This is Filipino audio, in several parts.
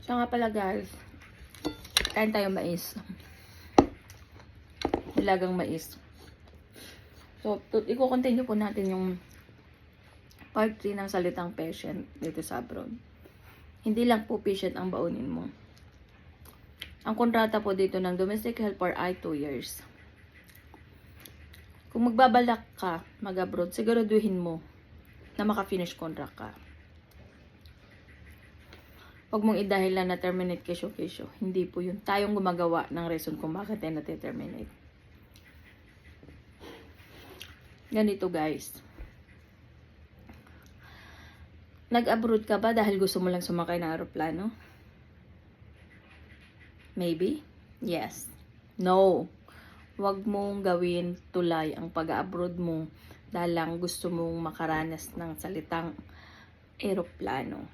So nga pala guys, kain tayo mais. Nilagang mais. So, i-continue po natin yung part 3 ng salitang patient dito sa abroad. Hindi lang po patient ang baunin mo. Ang kontrata po dito ng domestic helper ay 2 years. Kung magbabalak ka mag-abroad, siguraduhin mo na maka-finish contract ka. Huwag mong idahilan na terminate kesyo-kesyo. Hindi po yun. Tayong gumagawa ng reason kung bakit tayo nati-terminate. Ganito guys. Nag-abroad ka ba dahil gusto mo lang sumakay ng aeroplano? Maybe? Yes. No. Huwag mong gawin tulay ang pag-abroad mo dahil lang gusto mong makaranas ng salitang aeroplano.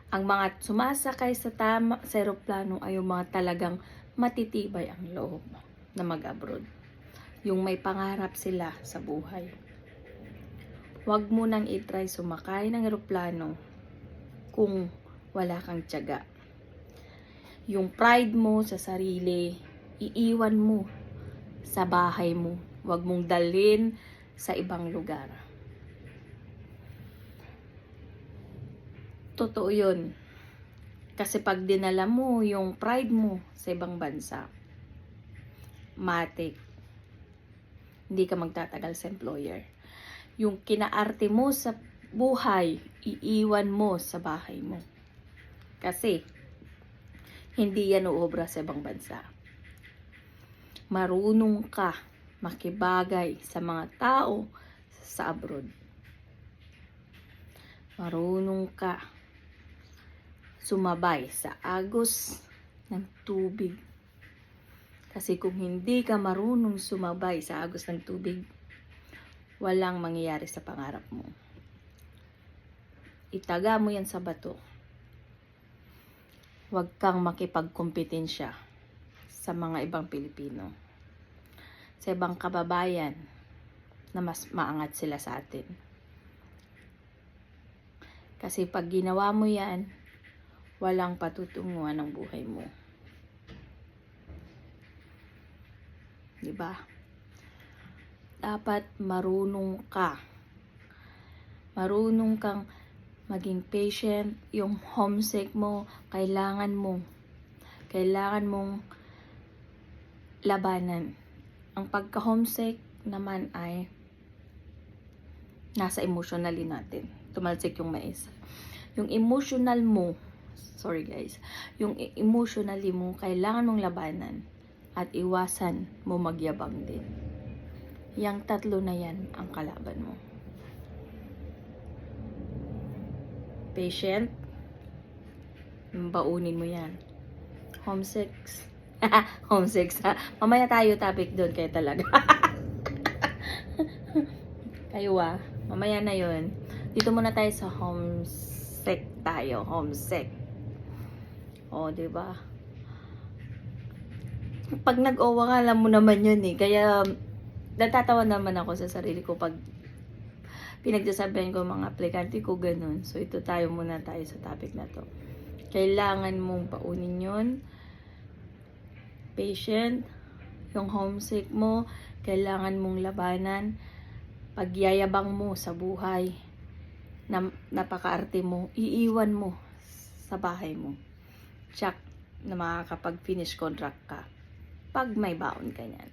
Ang mga sumasakay sa aeroplano ay yung mga talagang matitibay ang loob na mag-abroad. Yung may pangarap sila sa buhay. Huwag mo nang i-try sumakay ng aeroplano kung wala kang tiyaga. Yung pride mo sa sarili, iiwan mo sa bahay mo. Huwag mong dalhin sa ibang lugar. Totoo yun. Kasi pag dinala mo yung pride mo sa ibang bansa, matik, hindi ka magtatagal sa employer. Yung kinaarte mo sa buhay, iiwan mo sa bahay mo. Kasi, hindi yan uobra sa ibang bansa. Marunong ka makibagay sa mga tao sa abroad. Marunong ka sumabay sa agos ng tubig. Kasi kung hindi ka marunong sumabay sa agos ng tubig, walang mangyayari sa pangarap mo. Itaga mo yan sa bato. Huwag kang makipagkompetensya sa mga ibang Pilipino. Sa ibang kababayan na mas maangat sila sa atin. Kasi pag ginawa mo yan, walang patutunguhan ng buhay mo. Diba? Dapat marunong ka. Marunong kang maging patient. Yung homesick mo, kailangan mong labanan. Ang pagka-homesick naman ay nasa emotionally natin. Tumalsik yung mais. Yung emotional mo, sorry guys, yung emotionally mo, kailangan mong labanan at iwasan mo magyabang din. Yang tatlo na yan ang kalaban mo. Patient, baunin mo yan. Homesick. Homesick. Mamaya tayo topic doon kayo talaga. Kayo mamaya na yun. Dito muna tayo sa homesick tayo. Homesick. O, diba? Pag nag-owa ka, alam mo naman yun eh. Kaya, natatawa naman ako sa sarili ko pag pinagsasabihan ko mga aplikante ko ganun. So, muna tayo sa topic na to. Kailangan mong paunin yun. Patient. Yung homesick mo, kailangan mong labanan. Pagyayabang mo sa buhay, na napakaarte mo, iiwan mo sa bahay mo. Check na makakapag-finish contract ka pag may baon ka niyan.